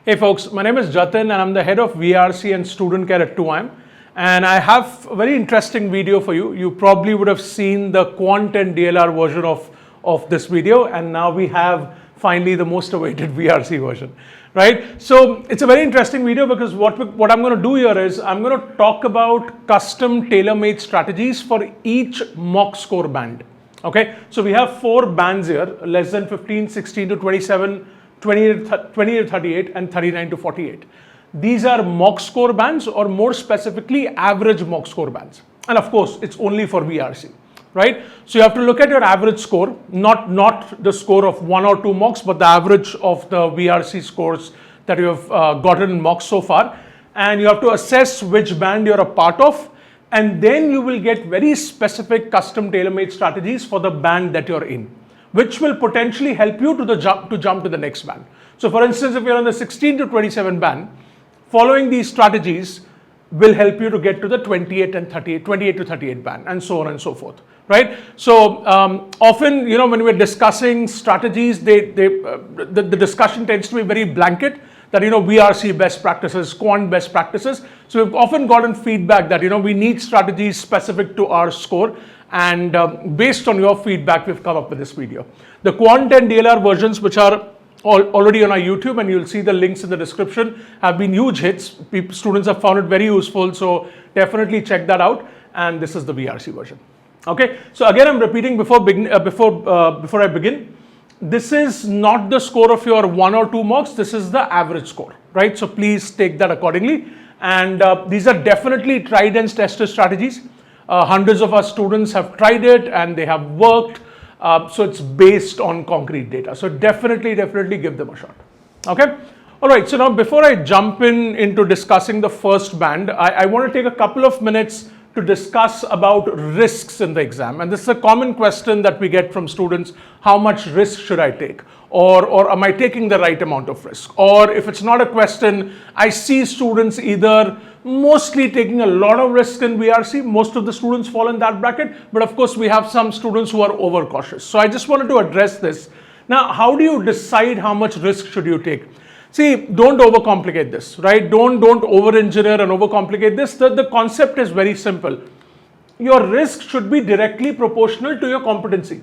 Hey folks, my name is Jatin and I'm the head of VARC and student care at 2IIM. And I have a very interesting video for you. You probably would have seen the Quant and DILR version of this video, and now we have finally the most awaited VARC version, right? So it's a very interesting video because what I'm going to do here is I'm going to talk about custom tailor-made strategies for each mock score band. Okay, so we have 4 bands here: less than 15, 16 to 27, 20 to 38 and 39 to 48. These are mock score bands, or more specifically average mock score bands. And of course, it's only for VARC, right? So you have to look at your average score, not the score of 1 or 2 mocks, but the average of the VARC scores that you have gotten in mocks so far. And you have to assess which band you're a part of. And then you will get very specific custom tailor-made strategies for the band that you're in, which will potentially help you to jump to the next band. So for instance, if you're on the 16 to 27 band, following these strategies will help you to get to the 28 to 38 band, and so on and so forth, right? So often, when we're discussing strategies, the discussion tends to be very blanket, that VARC best practices, quant best practices. So we've often gotten feedback that we need strategies specific to our score, and based on your feedback, we've come up with this video. The Quant and DILR versions, which are already on our YouTube, and you'll see the links in the description, have been huge hits. Students have found it very useful, so definitely check that out. And this is the VARC version. Okay, so again, I'm repeating before I begin. This is not the score of your 1 or 2 mocks. This is the average score, right? So please take that accordingly. And these are definitely tried and tested strategies. Hundreds of our students have tried it and they have worked. So it's based on concrete data. So definitely give them a shot. Okay. All right. So now before I jump into discussing the first band, I want to take a couple of minutes to discuss about risks in the exam. And this is a common question that we get from students: how much risk should I take? Or am I taking the right amount of risk? Or if it's not a question, I see students either mostly taking a lot of risk in VARC. Most of the students fall in that bracket, but of course we have some students who are overcautious. So I just wanted to address this. Now, how do you decide how much risk should you take? See, don't overcomplicate this, right? Don't over-engineer and overcomplicate this. The concept is very simple. Your risk should be directly proportional to your competency.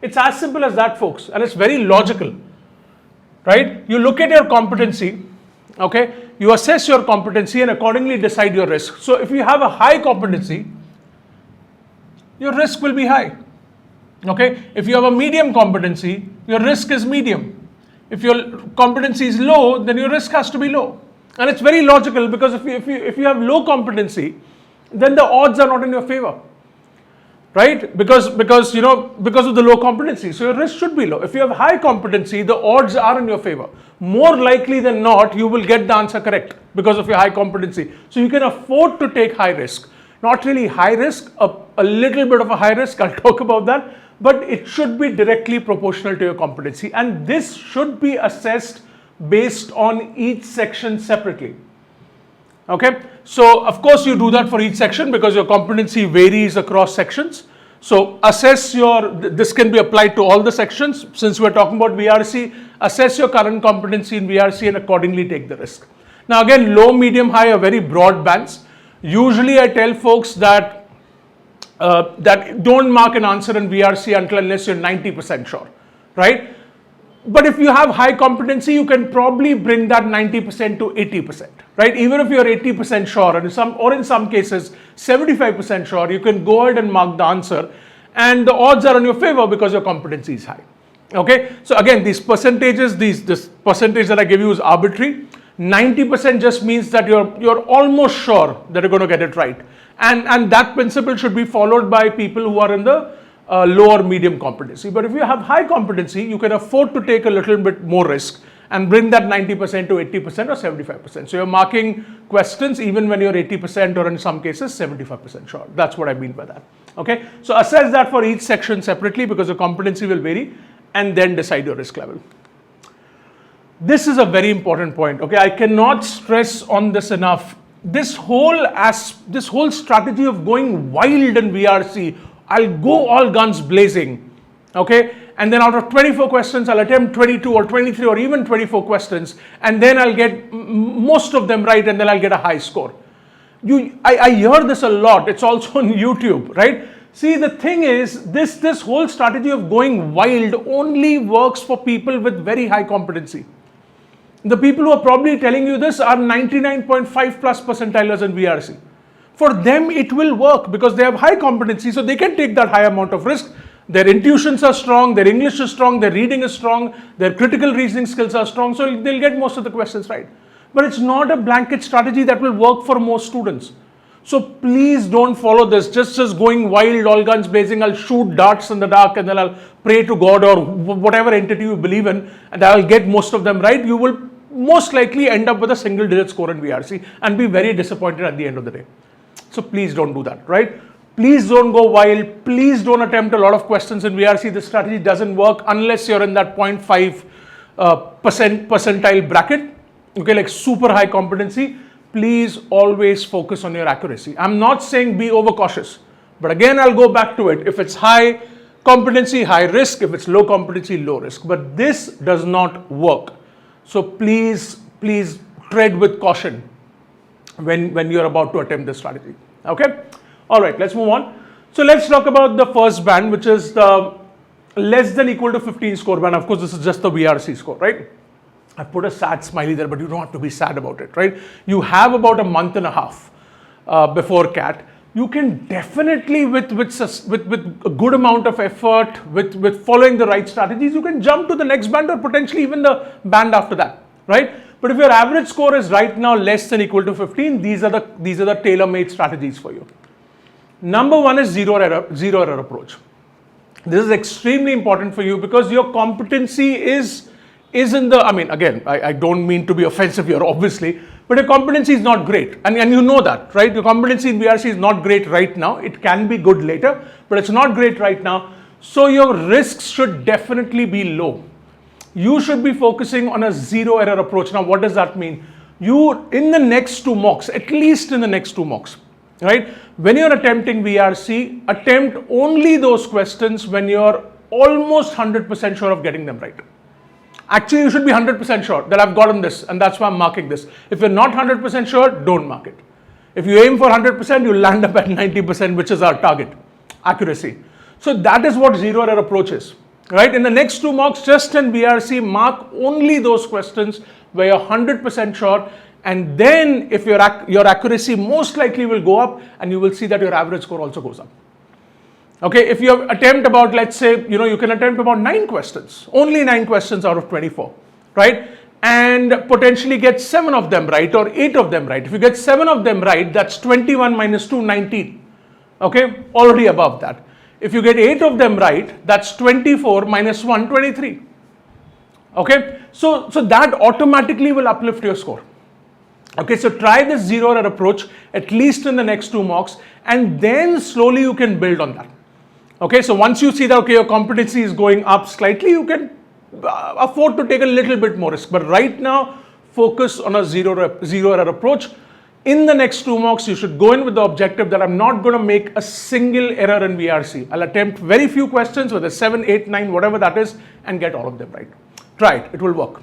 It's as simple as that, folks, and it's very logical, right? You look at your competency, okay? You assess your competency and accordingly decide your risk. So if you have a high competency, your risk will be high, okay? If you have a medium competency, your risk is medium. If your competency is low, then your risk has to be low. And it's very logical, because if you have low competency, then the odds are not in your favor, right? Because of the low competency. So your risk should be low. If you have high competency, the odds are in your favor. More likely than not, you will get the answer correct because of your high competency. So you can afford to take high risk. Not really high risk, a little bit of a high risk, I'll talk about that. But it should be directly proportional to your competency. And this should be assessed based on each section separately. Okay, so of course you do that for each section because your competency varies across sections. So assess this can be applied to all the sections. Since we're talking about VARC, assess your current competency in VARC and accordingly take the risk. Now again, low, medium, high are very broad bands. Usually I tell folks that don't mark an answer in VARC unless you're 90% sure, right? But if you have high competency, you can probably bring that 90% to 80%, right? Even if you're 80% sure, or in some cases 75% sure, you can go ahead and mark the answer, and the odds are in your favor because your competency is high. Okay, so again, these percentages, this percentage that I give you is arbitrary. 90% just means that you're almost sure that you're going to get it right, and that principle should be followed by people who are in the low or medium competency. But if you have high competency, you can afford to take a little bit more risk and bring that 90% to 80% or 75%. So you're marking questions even when you're 80% or in some cases 75% sure. That's what I mean by that. Okay, so assess that for each section separately because the competency will vary, and then decide your risk level. This is a very important point. Okay, I cannot stress on this enough. This whole strategy of going wild in VARC, I'll go all guns blazing, okay, and then out of 24 questions, I'll attempt 22 or 23 or even 24 questions, and then I'll get most of them right, and then I'll get a high score. I hear this a lot. It's also on YouTube, right? See, the thing is, this whole strategy of going wild only works for people with very high competency. The people who are probably telling you this are 99.5 plus percentilers in VRC. For them, it will work because they have high competency, so they can take that high amount of risk. Their intuitions are strong, their English is strong, their reading is strong, their critical reasoning skills are strong, so they'll get most of the questions right. But it's not a blanket strategy that will work for most students. So please don't follow this, just going wild, all guns blazing. I'll shoot darts in the dark and then I'll pray to God or whatever entity you believe in, and I'll get most of them right. You will most likely end up with a single digit score in VRC and be very disappointed at the end of the day. So please don't do that, right? Please don't go wild. Please don't attempt a lot of questions in VRC. This strategy doesn't work unless you're in that 0.5 percentile bracket, okay, like super high competency. Please always focus on your accuracy. I'm not saying be overcautious, but again, I'll go back to it. If it's high competency, high risk. If it's low competency, low risk. But this does not work. So please tread with caution when you're about to attempt this strategy. Okay? All right, let's move on. So let's talk about the first band, which is the less than equal to 15 score band. Of course, this is just the VRC score, right? I put a sad smiley there, but you don't have to be sad about it, right? You have about a month and a half before CAT. You can definitely, with a good amount of effort, with following the right strategies, you can jump to the next band or potentially even the band after that, right? But if your average score is right now less than equal to 15, these are the tailor-made strategies for you. Number one is zero error approach. This is extremely important for you because your competency is in the, I mean, again, I don't mean to be offensive here, obviously, but your competency is not great. And you know that, right? Your competency in VRC is not great right now. It can be good later, but it's not great right now. So your risks should definitely be low. You should be focusing on a zero error approach. Now, what does that mean? You, in the next two mocks, at least in the next two mocks, right? When you're attempting VRC, attempt only those questions when you're almost 100% sure of getting them right. Actually, you should be 100% sure that I've gotten this, and that's why I'm marking this. If you're not 100% sure, don't mark it. If you aim for 100%, you'll land up at 90%, which is our target, accuracy. So that is what zero error approach is, right? In the next two mocks, just in VRC, mark only those questions where you're 100% sure, and then if your accuracy most likely will go up, and you will see that your average score also goes up. Okay, if you attempt about, let's say, you can attempt about 9 questions, only 9 questions out of 24, right? And potentially get 7 of them right or 8 of them right. If you get 7 of them right, that's 21 minus 2, 19. Okay, already above that. If you get 8 of them right, that's 24 minus 1, 23. Okay, so that automatically will uplift your score. Okay, so try this zero error approach at least in the next two mocks, and then slowly you can build on that. Okay, so once you see that, okay, your competency is going up slightly, you can afford to take a little bit more risk. But right now, focus on a zero error approach. In the next two mocks, you should go in with the objective that I'm not going to make a single error in VRC. I'll attempt very few questions, whether 7, 8, 9, whatever that is, and get all of them right. Try it, it will work.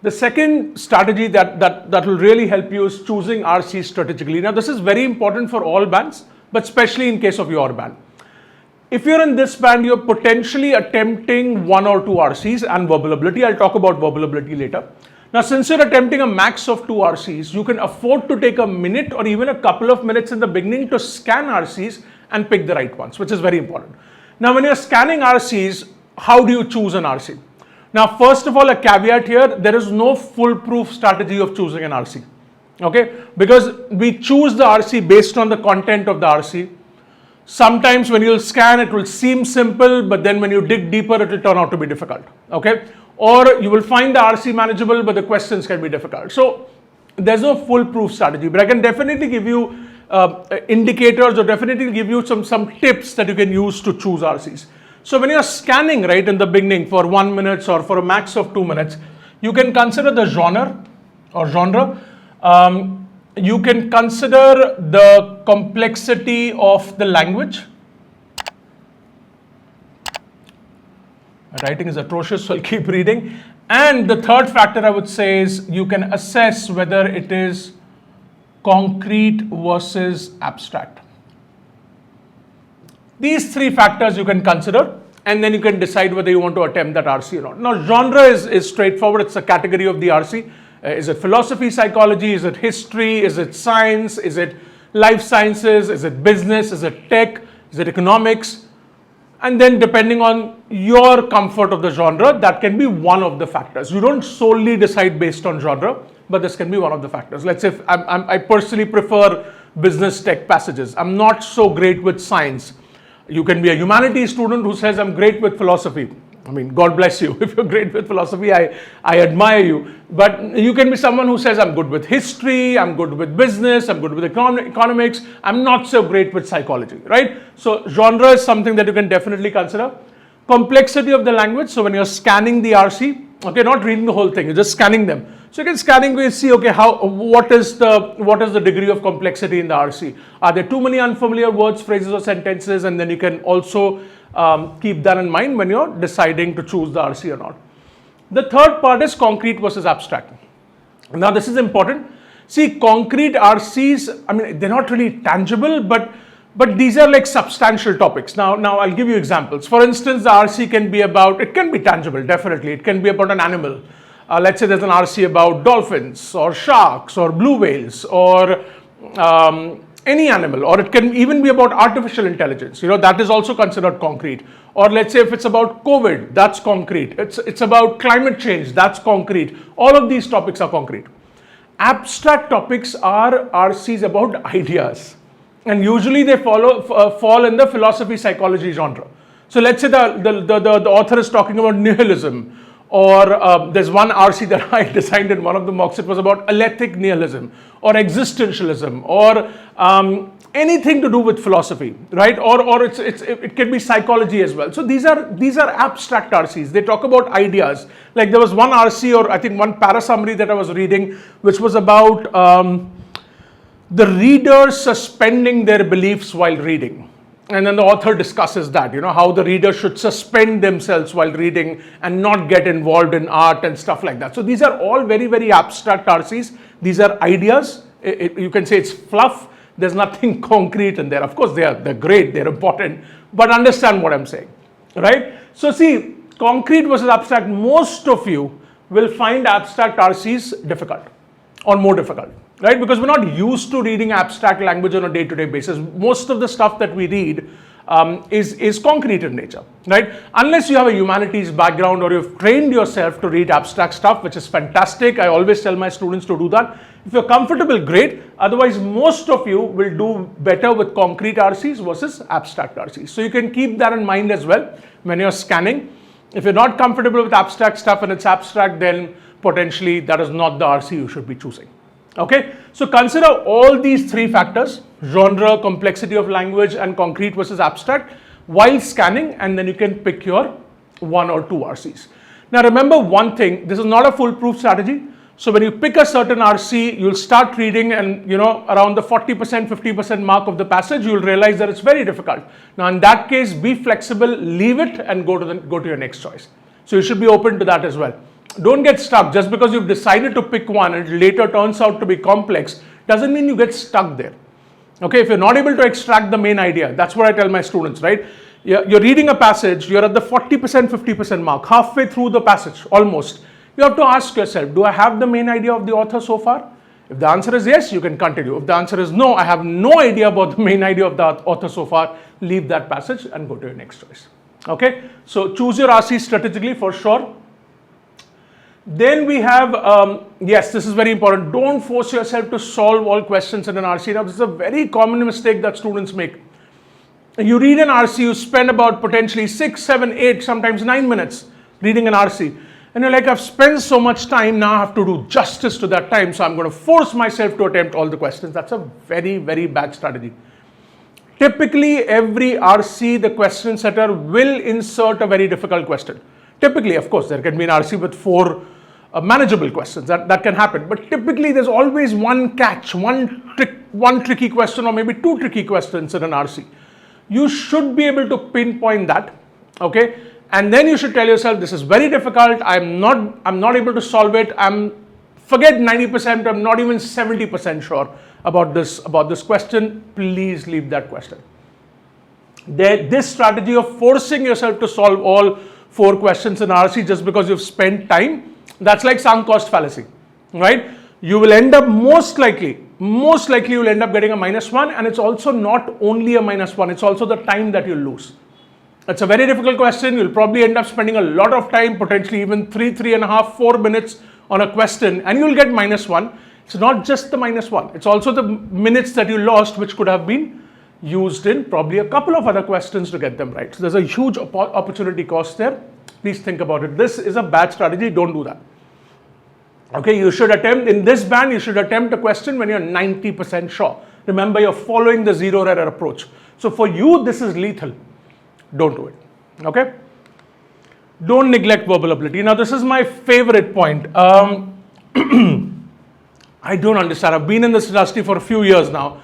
The second strategy that will really help you is choosing RC strategically. Now, this is very important for all bands, but especially in case of your band. If you're in this band, you're potentially attempting 1 or 2 RCs and verbal ability. I'll talk about verbal ability later. Now, since you're attempting a max of 2 RCs, you can afford to take a minute or even a couple of minutes in the beginning to scan RCs and pick the right ones, which is very important. Now, when you're scanning RCs, how do you choose an RC? Now, first of all, a caveat here, there is no foolproof strategy of choosing an RC. Okay, because we choose the RC based on the content of the RC. Sometimes when you'll scan, it will seem simple, but then when you dig deeper, it will turn out to be difficult. Okay, or you will find the RC manageable, but the questions can be difficult. So there's no foolproof strategy, but I can definitely give you indicators or definitely give you some tips that you can use to choose RCs. So when you're scanning right in the beginning for 1 minute or for a max of 2 minutes, you can consider the genre. You can consider the complexity of the language. My writing is atrocious, so I'll keep reading. And the third factor I would say is you can assess whether it is concrete versus abstract. These three factors you can consider, and then you can decide whether you want to attempt that RC or not. Now, genre is straightforward. It's a category of the RC. Is it philosophy, psychology? Is it history? Is it science? Is it life sciences? Is it business? Is it tech? Is it economics? And then depending on your comfort of the genre, that can be one of the factors. You don't solely decide based on genre, but this can be one of the factors. Let's say I personally prefer business tech passages. I'm not so great with science. You can be a humanities student who says, I'm great with philosophy. I mean, God bless you. If you're great with philosophy, I admire you. But you can be someone who says, I'm good with history, I'm good with business, I'm good with economics, I'm not so great with psychology, right? So genre is something that you can definitely consider. Complexity of the language. So when you're scanning the RC, okay, not reading the whole thing, you're just scanning them. So you can scanning and see, okay, what is the degree of complexity in the RC? Are there too many unfamiliar words, phrases, or sentences? And then you can also keep that in mind when you're deciding to choose the RC or not. The third part is concrete versus abstract. Now this is important. See, concrete RCs, I mean, they're not really tangible, but these are like substantial topics. Now I'll give you examples. For instance, the RC can be about, it can be tangible, definitely. It can be about an animal. Let's say there's an RC about dolphins or sharks or blue whales or any animal, or it can even be about artificial intelligence. You know, that is also considered concrete. Or let's say if it's about COVID, that's concrete. It's about climate change, that's concrete. All of these topics are concrete. Abstract topics are RCs about ideas, and usually they fall in the philosophy psychology genre. So let's say the author is talking about nihilism, or there's one RC that I designed in one of the mocks. It was about alethic nihilism or existentialism or anything to do with philosophy, right? Or it can be psychology as well. So these are abstract RCs. They talk about ideas. Like there was one RC, or I think one para summary that I was reading, which was about the reader suspending their beliefs while reading. And then the author discusses that, you know, how the reader should suspend themselves while reading and not get involved in art and stuff like that. So these are all very, very abstract RCs. These are ideas. You can say it's fluff. There's nothing concrete in there. Of course, they're great, they're important, but understand what I'm saying, right? So see, concrete versus abstract, most of you will find abstract RCs difficult or more difficult, right? Because we're not used to reading abstract language on a day-to-day basis. Most of the stuff that we read is concrete in nature, right? Unless you have a humanities background or you've trained yourself to read abstract stuff, which is fantastic. I always tell my students to do that. If you're comfortable, great. Otherwise, most of you will do better with concrete RCs versus abstract RCs. So you can keep that in mind as well when you're scanning. If you're not comfortable with abstract stuff and it's abstract, then potentially that is not the RC you should be choosing. Okay, so consider all these three factors: genre, complexity of language, and concrete versus abstract while scanning, and then you can pick your one or two RCs. Now remember one thing, this is not a foolproof strategy. So when you pick a certain RC, you'll start reading, and you know, around the 40%, 50% mark of the passage, you'll realize that it's very difficult. Now in that case, be flexible, leave it, and go to your next choice. So you should be open to that as well. Don't get stuck. Just because you've decided to pick one and it later turns out to be complex, doesn't mean you get stuck there. Okay, if you're not able to extract the main idea, that's what I tell my students, right? You're reading a passage, you're at the 40%, 50% mark, halfway through the passage, almost. You have to ask yourself, do I have the main idea of the author so far? If the answer is yes, you can continue. If the answer is no, I have no idea about the main idea of the author so far, leave that passage and go to your next choice. Okay, so choose your RC strategically for sure. Then we have, yes, this is very important. Don't force yourself to solve all questions in an RC. Now, this is a very common mistake that students make. You read an RC, you spend about potentially 6, 7, 8, sometimes 9 minutes reading an RC. And you're like, I've spent so much time, now I have to do justice to that time. So I'm going to force myself to attempt all the questions. That's a very, very bad strategy. Typically, every RC, the question setter will insert a very difficult question. Typically, of course, there can be an RC with 4 manageable questions. That can happen. But typically, there's always one catch, one tricky question, or maybe 2 tricky questions in an RC. You should be able to pinpoint that, okay? And then you should tell yourself, this is very difficult, I'm not able to solve it, forget 90%, I'm not even 70% sure about this question. Please leave that question. This strategy of forcing yourself to solve all 4 questions in RC just because you've spent time, that's like sunk cost fallacy, right? You will end up most likely you will end up getting a -1, and it's also not only a -1, it's also the time that you lose. It's a very difficult question. You'll probably end up spending a lot of time, potentially even 3.5, 4 minutes on a question, and you'll get -1. It's not just the -1, it's also the minutes that you lost, which could have been used in probably a couple of other questions to get them right. So there's a huge opportunity cost there. Please think about it. This is a bad strategy. Don't do that. Okay, you should attempt, in this band, you should attempt a question when you're 90% sure. Remember, you're following the zero error approach. So for you, this is lethal. Don't do it. Okay? Don't neglect verbal ability. Now, this is my favorite point. I don't understand. I've been in this industry for a few years now.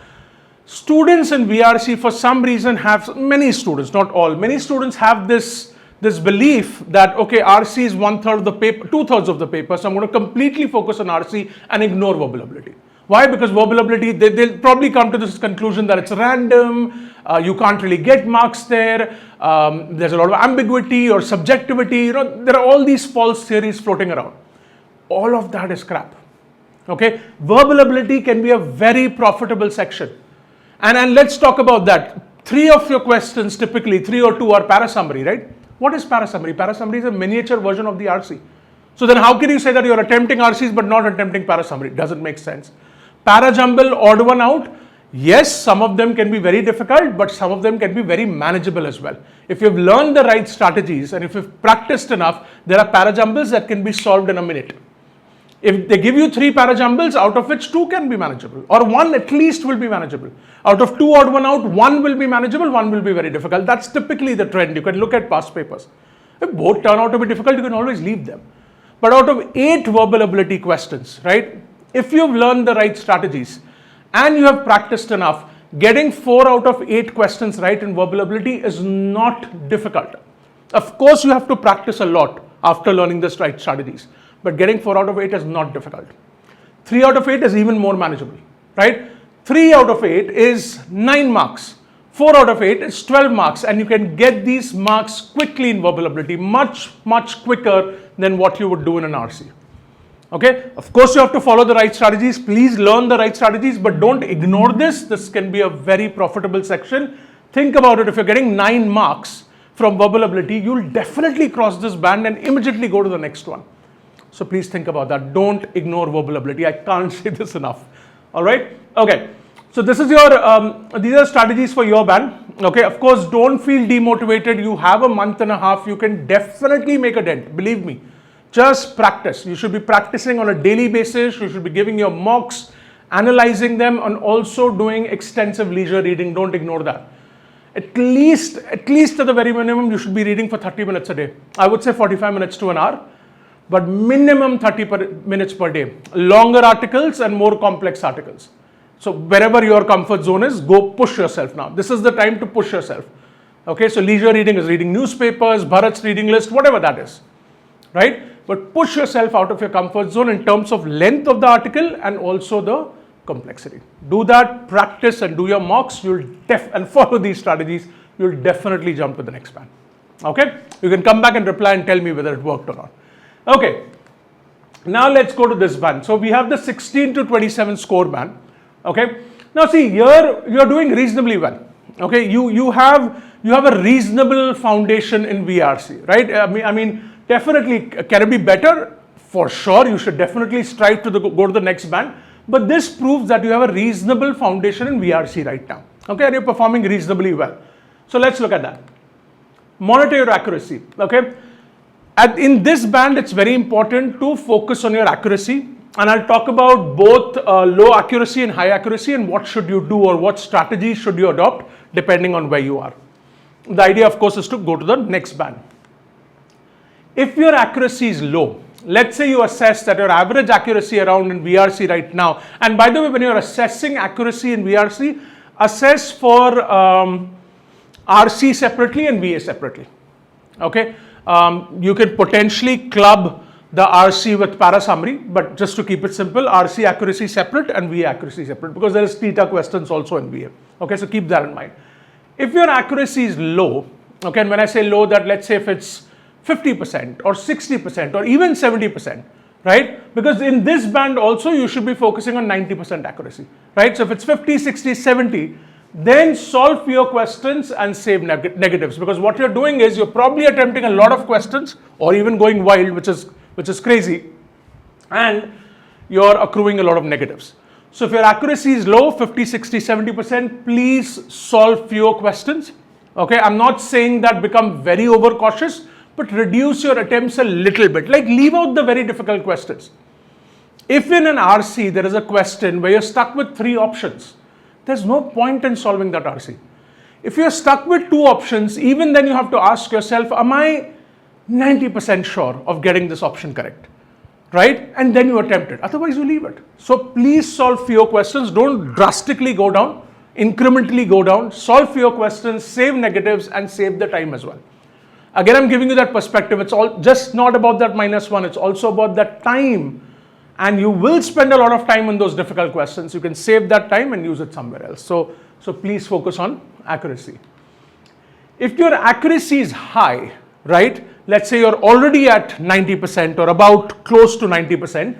Students in VRC, for some reason, many students, not all, many students have this belief that, okay, RC is 1/3 of the paper, 2/3 of the paper, so I'm going to completely focus on RC and ignore verbal ability. Why? Because verbal ability, they'll probably come to this conclusion that it's random, you can't really get marks there, there's a lot of ambiguity or subjectivity, there are all these false theories floating around. All of that is crap. Okay, verbal ability can be a very profitable section. And let's talk about that. 3 of your questions, typically 3 or 2, are parasummary, right? What is parasummary? Parasummary is a miniature version of the RC. So then how can you say that you're attempting RCs but not attempting parasummary? It doesn't make sense. Parajumble, odd one out. Yes, some of them can be very difficult, but some of them can be very manageable as well. If you've learned the right strategies and if you've practiced enough, there are parajumbles that can be solved in a minute. If they give you 3 parajumbles, out of which 2 can be manageable, or 1 at least will be manageable. Out of 2 odd one out, 1 will be manageable, 1 will be very difficult. That's typically the trend. You can look at past papers. If both turn out to be difficult, you can always leave them. But out of 8 verbal ability questions, right, if you've learned the right strategies and you have practiced enough, getting 4 out of 8 questions right in verbal ability is not difficult. Of course, you have to practice a lot after learning the right strategies, but getting 4 out of 8 is not difficult. 3 out of 8 is even more manageable, right? 3 out of 8 is 9 marks. 4 out of 8 is 12 marks, and you can get these marks quickly in verbal ability, much quicker than what you would do in an RC. Okay, of course you have to follow the right strategies. Please learn the right strategies, but don't ignore this. This can be a very profitable section. Think about it. If you're getting 9 marks from verbal ability, you'll definitely cross this band and immediately go to the next one. So please think about that. Don't ignore verbal ability. I can't say this enough. All right. Okay. So this is your, these are strategies for your band. Okay. Of course, don't feel demotivated. You have a month and a half. You can definitely make a dent. Believe me. Just practice. You should be practicing on a daily basis. You should be giving your mocks, analyzing them, and also doing extensive leisure reading. Don't ignore that. At least at the very minimum, you should be reading for 30 minutes a day. I would say 45 minutes to an hour, but minimum 30 minutes per day. Longer articles and more complex articles. So wherever your comfort zone is, go push yourself now. This is the time to push yourself. Okay, so leisure reading is reading newspapers, Bharat's reading list, whatever that is, right? But push yourself out of your comfort zone in terms of length of the article and also the complexity. Do that, practice and do your mocks. And follow these strategies. You'll definitely jump to the next band. Okay? You can come back and reply and tell me whether it worked or not. Okay. Now let's go to this band. So we have the 16 to 27 score band. Okay. Now see, here you're doing reasonably well. Okay. You have a reasonable foundation in VRC, right? I mean, definitely, can it be better? For sure, you should definitely strive to go to the next band. But this proves that you have a reasonable foundation in VRC right now. Okay, and you're performing reasonably well. So let's look at that. Monitor your accuracy. Okay, in this band, it's very important to focus on your accuracy. And I'll talk about both low accuracy and high accuracy and what should you do or what strategy should you adopt depending on where you are. The idea, of course, is to go to the next band. If your accuracy is low, let's say you assess that your average accuracy around in VRC right now, and by the way, when you're assessing accuracy in VRC, assess for RC separately and VA separately. Okay, You can potentially club the RC with para summary, but just to keep it simple, RC accuracy separate and VA accuracy separate, because there is theta questions also in VA. Okay, so keep that in mind. If your accuracy is low, okay, and when I say low, that let's say if it's 50% or 60% or even 70%, right? Because in this band also you should be focusing on 90% accuracy, right? So if it's 50, 60, 70, then solve fewer questions and save negatives, because what you're doing is you're probably attempting a lot of questions or even going wild, which is crazy, and you're accruing a lot of negatives. So if your accuracy is low, 50, 60, 70%, please solve fewer questions. Okay, I'm not saying that become very overcautious, but reduce your attempts a little bit, like leave out the very difficult questions. If in an RC there is a question where you're stuck with 3 options, there's no point in solving that RC. If you're stuck with 2 options, even then you have to ask yourself, am I 90% sure of getting this option correct, right? And then you attempt it, otherwise you leave it. So please solve fewer questions, don't drastically go down, incrementally go down, solve fewer questions, save negatives and save the time as well. Again, I'm giving you that perspective. It's all just not about that -1, it's also about that time. And you will spend a lot of time on those difficult questions. You can save that time and use it somewhere else. So please focus on accuracy. If your accuracy is high, right? Let's say you're already at 90% or about close to 90%,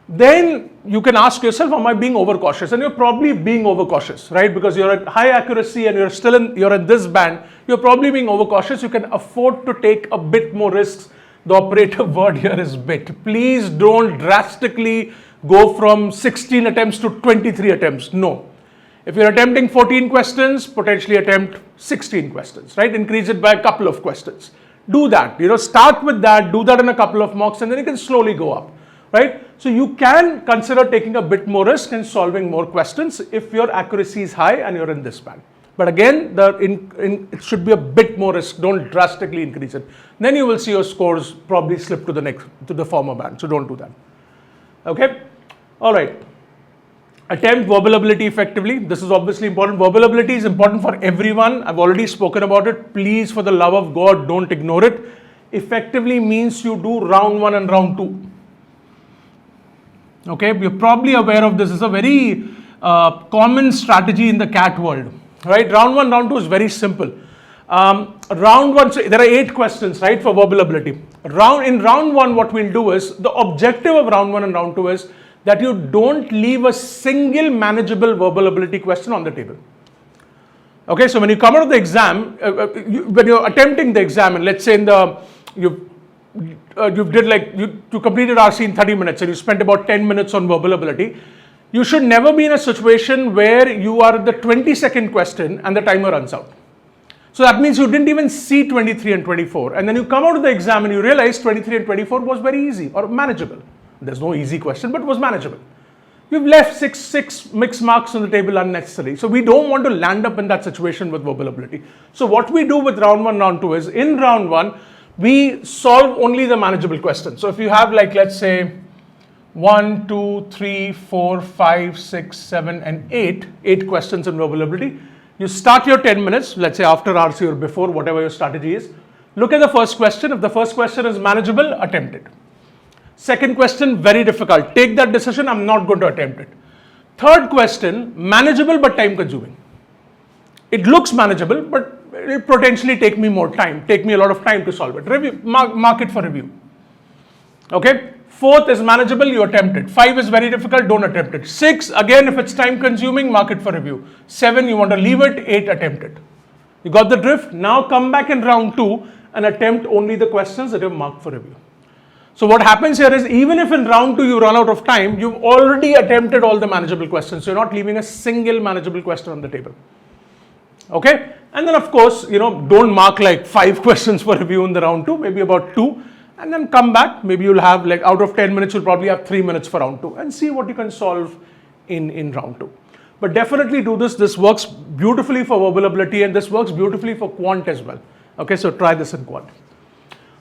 then you can ask yourself, am I being overcautious? And you're probably being overcautious, right? Because you're at high accuracy and you're in this band, you're probably being overcautious. You can afford to take a bit more risks. The operative word here is bit. Please don't drastically go from 16 attempts to 23 attempts. No. If you're attempting 14 questions, potentially attempt 16 questions, right? Increase it by a couple of questions. Do that, start with that, do that in a couple of mocks, and then you can slowly go up, right? So you can consider taking a bit more risk and solving more questions if your accuracy is high and you're in this band. But again, it should be a bit more risk. Don't drastically increase it. Then you will see your scores probably slip to the former band. So don't do that. Okay. All right. Attempt verbal ability effectively. This is obviously important. Verbal ability is important for everyone. I've already spoken about it. Please, for the love of God, don't ignore it. Effectively means you do round 1 and round 2. Okay. You're probably aware of this. It's a very common strategy in the CAT world. Right, round 1, round 2 is very simple. Round 1, so there are 8 questions, right, for verbal ability. In round 1, what we'll do is, the objective of round 1 and round 2 is that you don't leave a single manageable verbal ability question on the table. Okay, so when you come out of the exam, when you're attempting the exam, and let's say you completed RC in 30 minutes and you spent about 10 minutes on verbal ability, you should never be in a situation where you are at the 22nd question and the timer runs out. So that means you didn't even see 23 and 24. And then you come out of the exam and you realize 23 and 24 was very easy or manageable. There's no easy question, but it was manageable. You've left six mixed marks on the table unnecessarily. So we don't want to land up in that situation with verbal ability. So what we do with round 1, round 2 is, in round 1, we solve only the manageable questions. So if you have, like, let's say, 1, 2, 3, 4, 5, 6, 7, and 8 questions in verbal ability. You start your 10 minutes, let's say after RC or before, whatever your strategy is. Look at the first question. If the first question is manageable, attempt it. Second question, very difficult. Take that decision, I'm not going to attempt it. Third question, manageable but time consuming. It looks manageable, but it potentially take me more time, take me a lot of time to solve it. Review, mark it for review. Okay. 4th is manageable, you attempt it. 5 is very difficult, don't attempt it. 6, again, if it's time consuming, mark it for review. 7, you want to leave it. 8, attempt it. You got the drift? Now come back in round 2 and attempt only the questions that you've marked for review. So what happens here is, even if in round 2 you run out of time, you've already attempted all the manageable questions. So you're not leaving a single manageable question on the table. Okay? And then of course, don't mark like 5 questions for review in the round 2, maybe about 2. And then come back, maybe you'll have, like, out of 10 minutes, you'll probably have 3 minutes for round 2 and see what you can solve in round 2. But definitely do this. This works beautifully for verbal ability and this works beautifully for quant as well. Okay, so try this in quant.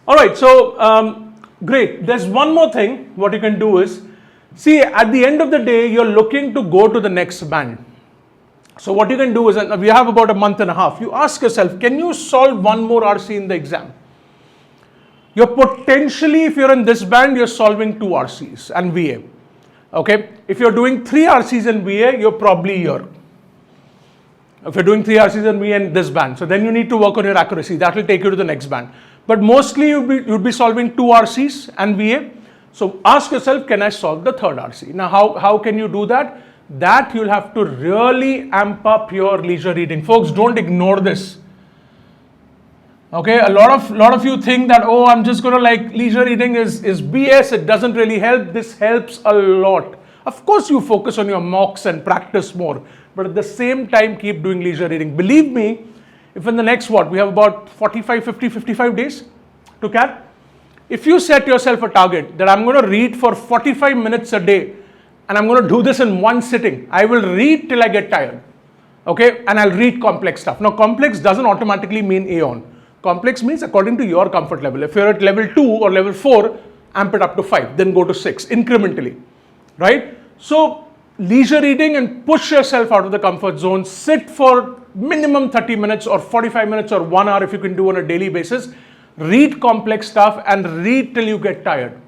All right, so great. There's one more thing. What you can do is, see, at the end of the day, you're looking to go to the next band. So what you can do is, and we have about a month and a half, you ask yourself, can you solve one more RC in the exam? You're potentially, if you're in this band, you're solving 2 RCs and VA. Okay, if you're doing 3 RCs and VA, you're probably here. If you're doing 3 RCs and VA in this band, so then you need to work on your accuracy. That will take you to the next band. But mostly you'd be solving 2 RCs and VA. So ask yourself, can I solve the 3rd RC? Now, how can you do that? That you'll have to really amp up your leisure reading. Folks, don't ignore this. Okay, a lot of you think that, oh, I'm just going to like leisure reading is BS. It doesn't really help. This helps a lot. Of course, you focus on your mocks and practice more, but at the same time, keep doing leisure reading. Believe me, if in the next, we have about 45, 50, 55 days to CAT. If you set yourself a target that I'm going to read for 45 minutes a day and I'm going to do this in one sitting, I will read till I get tired. Okay, and I'll read complex stuff. Now, complex doesn't automatically mean Aeon. Complex means according to your comfort level. If you're at level 2 or level 4, amp it up to 5, then go to 6 incrementally, right? So leisure reading and push yourself out of the comfort zone. Sit for minimum 30 minutes or 45 minutes or 1 hour if you can do on a daily basis. Read complex stuff and read till you get tired.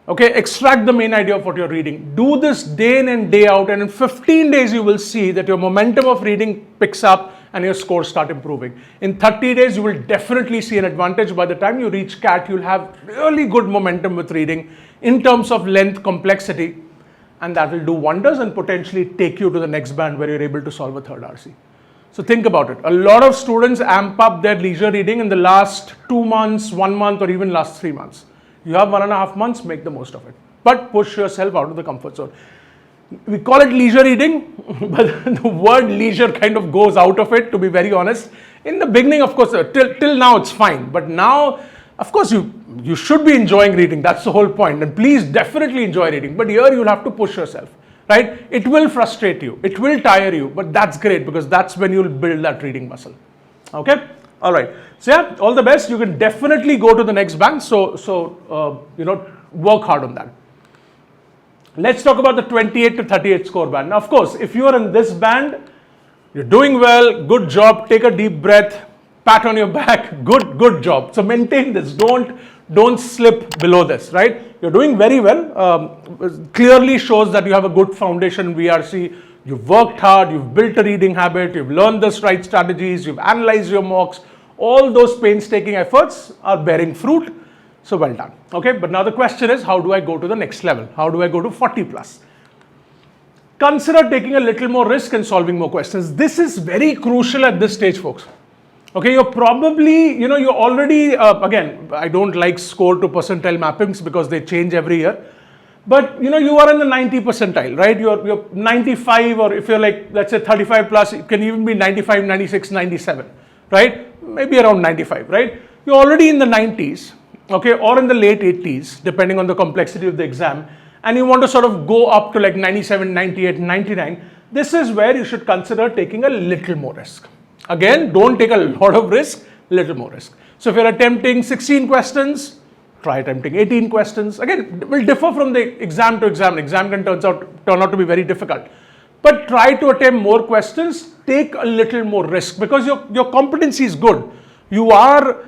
Okay, extract the main idea of what you're reading. Do this day in and day out, and in 15 days you will see that your momentum of reading picks up and your scores start improving. In 30 days, you will definitely see an advantage. By the time you reach CAT, you'll have really good momentum with reading in terms of length, complexity, and that will do wonders and potentially take you to the next band where you're able to solve a 3rd RC. So think about it. A lot of students amp up their leisure reading in the last 2 months, 1 month, or even last 3 months. You have 1.5 months, make the most of it. But push yourself out of the comfort zone. We call it leisure reading, but the word leisure kind of goes out of it, to be very honest. In the beginning, of course, till now it's fine. But now, of course, you should be enjoying reading. That's the whole point. And please definitely enjoy reading. But here you'll have to push yourself, right? It will frustrate you. It will tire you. But that's great because that's when you'll build that reading muscle. Okay? All right. So yeah, all the best. You can definitely go to the next band. So work hard on that. Let's talk about the 28 to 38 score band. Now, of course, if you are in this band, you're doing well, good job, take a deep breath, pat on your back, good job. So maintain this, don't slip below this, right? You're doing very well. Clearly shows that you have a good foundation in VRC. You've worked hard, you've built a reading habit, you've learned the right strategies, you've analyzed your mocks. All those painstaking efforts are bearing fruit. So well done. Okay, but now the question is, how do I go to the next level? How do I go to 40 plus? Consider taking a little more risk and solving more questions. This is very crucial at this stage, folks. Okay, you're probably, you're already, again, I don't like score to percentile mappings because they change every year. But, you are in the 90 percentile, right? You're 95, or if you're like, let's say 35 plus, it can even be 95, 96, 97, right? Maybe around 95, right? You're already in the 90s. Okay, or in the late 80s, depending on the complexity of the exam, and you want to sort of go up to like 97, 98, 99, this is where you should consider taking a little more risk. Again, don't take a lot of risk, little more risk. So if you're attempting 16 questions, try attempting 18 questions. Again, it will differ from the exam to exam. Exam can turn out to be very difficult. But try to attempt more questions, take a little more risk because your competency is good. You are,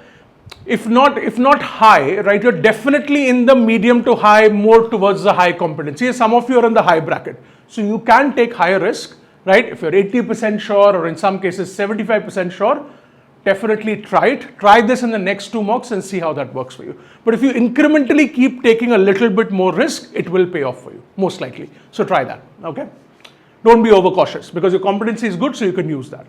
if not high, right, you're definitely in the medium to high, more towards the high competency. Some of you are in the high bracket. So you can take higher risk, right? If you're 80% sure, or in some cases 75% sure, definitely try it. Try this in the next 2 mocks and see how that works for you. But if you incrementally keep taking a little bit more risk, it will pay off for you, most likely. So try that, okay? Don't be overcautious because your competency is good, so you can use that.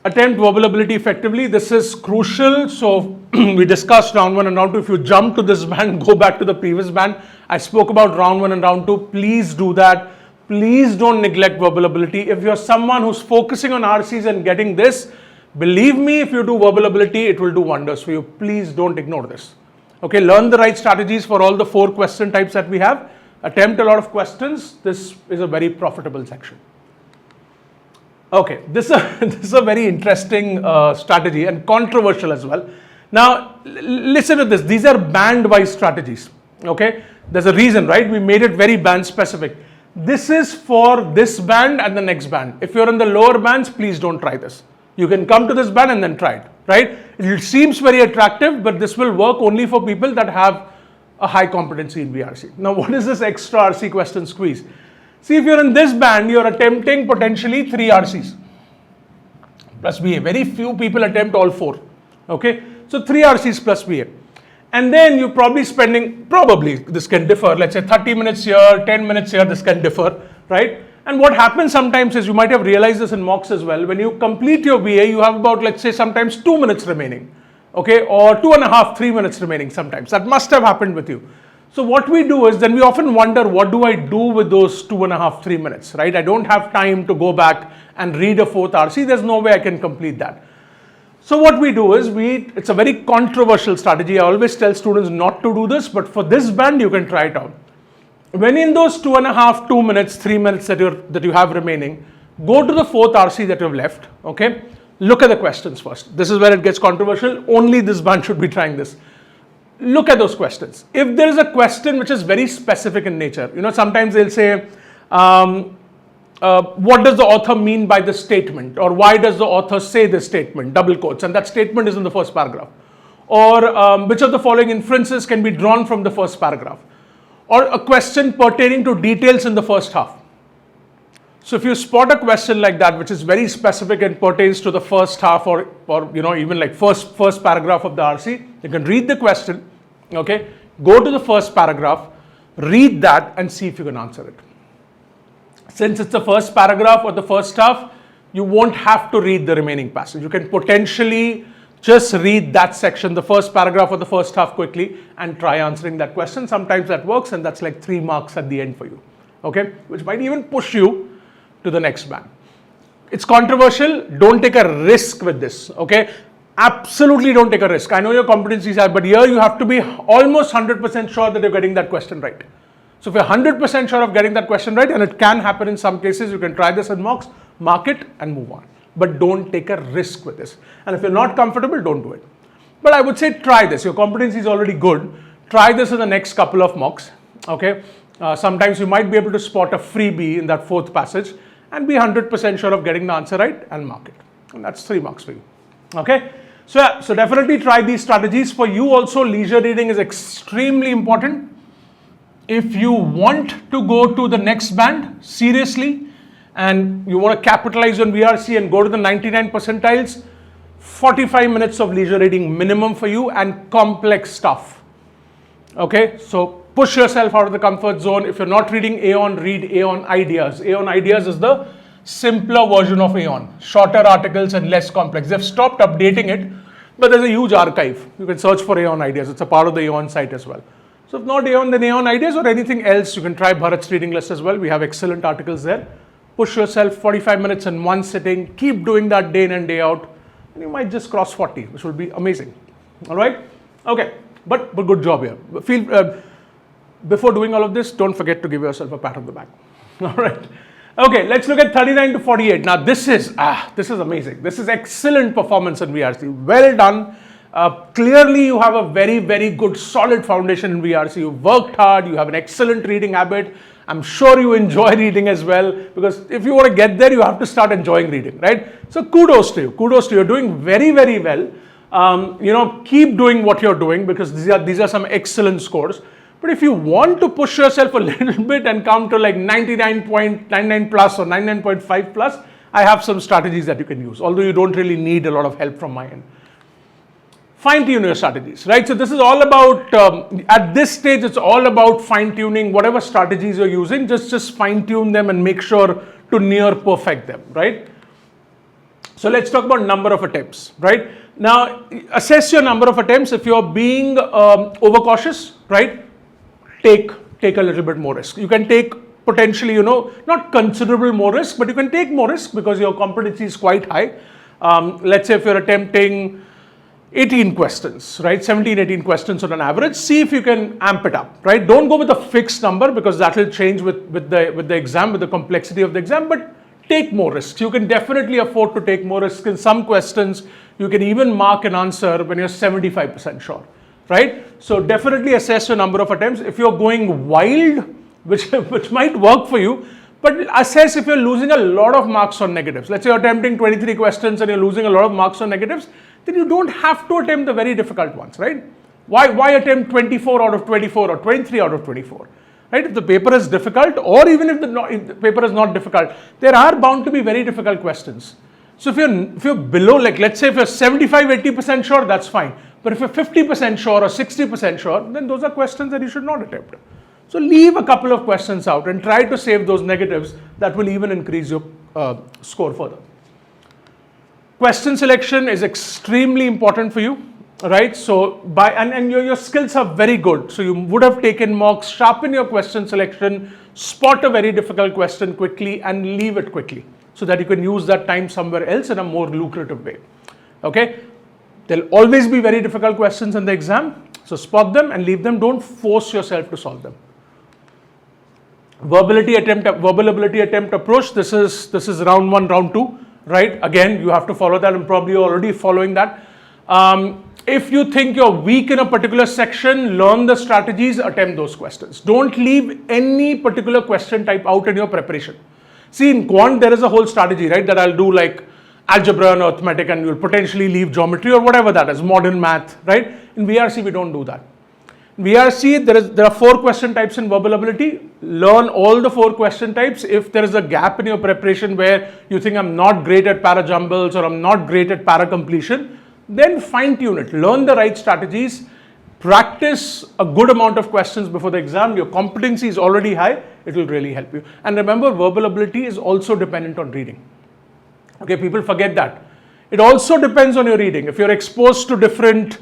Attempt verbal ability effectively. This is crucial. So we discussed round 1 and round 2. If you jump to this band, go back to the previous band. I spoke about round 1 and round 2. Please do that. Please don't neglect verbal ability. If you're someone who's focusing on RCs and getting this, believe me, if you do verbal ability, it will do wonders for you. Please don't ignore this. Okay, learn the right strategies for all the 4 question types that we have. Attempt a lot of questions. This is a very profitable section. Okay, this is a very interesting strategy and controversial as well. Now, listen to this. These are band-wise strategies. Okay, there's a reason, right? We made it very band-specific. This is for this band and the next band. If you're in the lower bands, please don't try this. You can come to this band and then try it. right? It seems very attractive, but this will work only for people that have a high competency in VRC. Now, what is this extra RC question squeeze? See, if you're in this band, you're attempting potentially 3 RCs plus BA. Very few people attempt all 4. Okay, so 3 RCs plus BA. And then you're probably spending, this can differ, let's say 30 minutes here, 10 minutes here, this can differ, right? And what happens sometimes is, you might have realized this in mocks as well, when you complete your BA, you have about, let's say, sometimes 2 minutes remaining, okay, or 2.5, 3 minutes remaining sometimes. That must have happened with you. So what we do is, then we often wonder, what do I do with those 2.5, 3 minutes, right? I don't have time to go back and read a 4th RC. There's no way I can complete that. So what we do is, it's a very controversial strategy. I always tell students not to do this, but for this band, you can try it out. When in those 2.5, 2 minutes, 3 minutes that you have remaining, go to the 4th RC that you've left, okay? Look at the questions first. This is where it gets controversial. Only this band should be trying this. Look at those questions. If there is a question which is very specific in nature, sometimes they'll say, what does the author mean by this statement? Or why does the author say this statement? Double quotes. And that statement is in the first paragraph. Or which of the following inferences can be drawn from the first paragraph? Or a question pertaining to details in the first half. So if you spot a question like that, which is very specific and pertains to the first half, or even like first paragraph of the RC, you can read the question, okay? Go to the first paragraph, read that, and see if you can answer it. Since it's the first paragraph or the first half, you won't have to read the remaining passage. You can potentially just read that section, the first paragraph or the first half quickly, and try answering that question. Sometimes that works, and that's like 3 marks at the end for you, okay? Which might even push you to the next band. It's controversial. Don't take a risk with this, okay? Absolutely don't take a risk. I know your competencies are, but here you have to be almost 100% sure that you're getting that question right. So if you're 100% sure of getting that question right, and it can happen in some cases, you can try this in mocks, mark it and move on. But don't take a risk with this. And if you're not comfortable, don't do it. But I would say try this. Your competency is already good. Try this in the next couple of mocks, okay? Sometimes you might be able to spot a freebie in that 4th passage and be 100% sure of getting the answer right and mark it. And that's 3 marks for you, okay? So yeah, so definitely try these strategies. For you also, leisure reading is extremely important. If you want to go to the next band seriously, and you want to capitalize on VRC and go to the 99 percentiles, 45 minutes of leisure reading minimum for you, and complex stuff, okay? So push yourself out of the comfort zone. If you're not reading Aeon, read Aeon Ideas. Aeon Ideas is the simpler version of Aeon, shorter articles and less complex. They've stopped updating it, but there's a huge archive. You can search for Aeon Ideas. It's a part of the Aeon site as well. So if not Aeon, then Aeon Ideas or anything else, you can try Bharat's reading list as well. We have excellent articles there. Push yourself 45 minutes in one sitting. Keep doing that day in and day out, and you might just cross 40, which will be amazing. All right? Okay, but good job here. Before doing all of this, don't forget to give yourself a pat on the back. All right. Okay, let's look at 39 to 48. Now this is amazing. This is excellent performance in VRC. Well done. Clearly you have a very, very good solid foundation in VRC. You've worked hard. You have an excellent reading habit. I'm sure you enjoy reading as well, because if you want to get there, you have to start enjoying reading, right? So kudos to you. Kudos to you. You're doing very, very well. Keep doing what you're doing, because these are some excellent scores. But if you want to push yourself a little bit and come to like 99.99 plus or 99.5 plus, I have some strategies that you can use, although you don't really need a lot of help from my end. Fine-tune your strategies, right? So this is all about, at this stage, it's all about fine-tuning whatever strategies you're using. Just fine-tune them and make sure to near perfect them, right? So let's talk about number of attempts, right? Now, assess your number of attempts. If you're being overcautious, right? Take a little bit more risk. You can take potentially, not considerable more risk, but you can take more risk because your competency is quite high. Let's say if you're attempting 18 questions, right? 17, 18 questions on an average. See if you can amp it up, right? Don't go with a fixed number, because that will change with the exam, with the complexity of the exam, but take more risks. You can definitely afford to take more risks. In some questions, you can even mark an answer when you're 75% sure, right? So definitely assess your number of attempts. If you're going wild, which might work for you, but assess if you're losing a lot of marks on negatives. Let's say you're attempting 23 questions and you're losing a lot of marks on negatives, then you don't have to attempt the very difficult ones, right? Why attempt 24 out of 24 or 23 out of 24? Right? If the paper is difficult, or even if the paper is not difficult, there are bound to be very difficult questions. So if you're below, like let's say if you're 75-80% sure, that's fine. But if you're 50% sure or 60% sure, then those are questions that you should not attempt. So leave a couple of questions out and try to save those negatives. That will even increase your score further. Question selection is extremely important for you, right? So and your skills are very good. So you would have taken mocks, sharpen your question selection, spot a very difficult question quickly and leave it quickly so that you can use that time somewhere else in a more lucrative way. Okay? There'll always be very difficult questions in the exam. So spot them and leave them. Don't force yourself to solve them. Verbal ability attempt approach. This is round 1, round 2, right? Again, you have to follow that, and probably you're already following that. If you think you're weak in a particular section, learn the strategies, attempt those questions. Don't leave any particular question type out in your preparation. See, in quant, there is a whole strategy, right? That I'll do like algebra and arithmetic, and you'll potentially leave geometry or whatever that is, modern math, right? In VRC, we don't do that. VRC, there are 4 question types in verbal ability. Learn all the 4 question types. If there is a gap in your preparation where you think I'm not great at para jumbles or I'm not great at para completion, then fine tune it. Learn the right strategies. Practice a good amount of questions before the exam. Your competency is already high. It will really help you. And remember, verbal ability is also dependent on reading. Okay, people forget that. It also depends on your reading. If you're exposed to different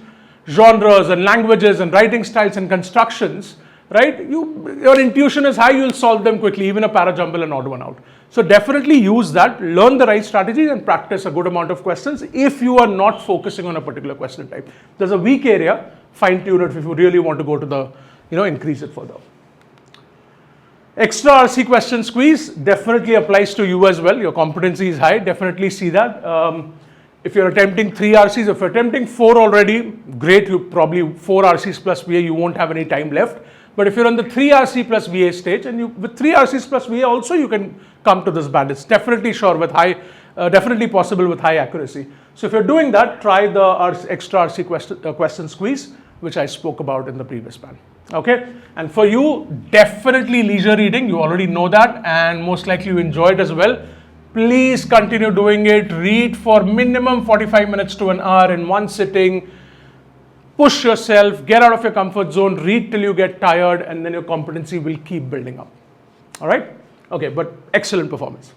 genres and languages and writing styles and constructions, right? Your intuition is high, you'll solve them quickly, even a para jumble and odd one out. So definitely use that, learn the right strategies and practice a good amount of questions if you are not focusing on a particular question type. There's a weak area, fine tune it if you really want to go to the, increase it further. Extra RC question squeeze definitely applies to you as well. Your competency is high, definitely see that. If you're attempting 3 RCs, if you're attempting 4 already, great, you probably 4 RCs plus VA, you won't have any time left. But if you're on the 3 RC plus VA stage, and with 3 RCs plus VA also, you can come to this band. It's definitely sure with definitely possible with high accuracy. So if you're doing that, try the extra RC question squeeze, which I spoke about in the previous band. Okay, and for you, definitely leisure reading. You already know that, and most likely you enjoy it as well. Please continue doing it. Read for minimum 45 minutes to an hour in one sitting. Push yourself, get out of your comfort zone, read till you get tired, and then your competency will keep building up. All right? Okay, but excellent performance.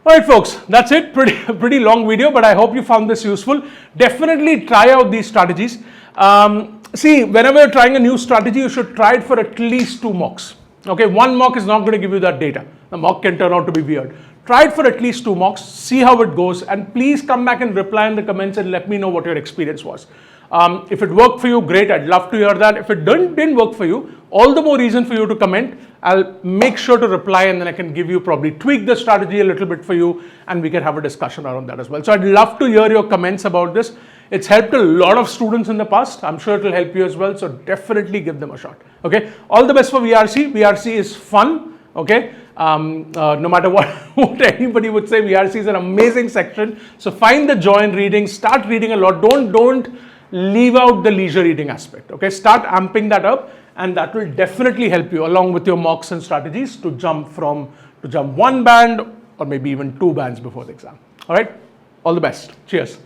All right, folks, that's it. Pretty long video, but I hope you found this useful. Definitely try out these strategies. See, whenever you're trying a new strategy, you should try it for at least 2 mocks. Okay, 1 mock is not going to give you that data. The mock can turn out to be weird. Try it for at least 2 mocks, see how it goes, and please come back and reply in the comments and let me know what your experience was. If it worked for you, great, I'd love to hear that. If it didn't work for you, all the more reason for you to comment. I'll make sure to reply, and then I can give you, probably tweak the strategy a little bit for you, and we can have a discussion around that as well. So I'd love to hear your comments about this. It's helped a lot of students in the past. I'm sure it will help you as well. So definitely give them a shot. Okay. All the best for VRC. VRC is fun. Okay. No matter what anybody would say, VRC is an amazing section. So find the joy in reading. Start reading a lot. Don't leave out the leisure reading aspect. Okay. Start amping that up, and that will definitely help you along with your mocks and strategies to jump 1 band or maybe even 2 bands before the exam. All right. All the best. Cheers.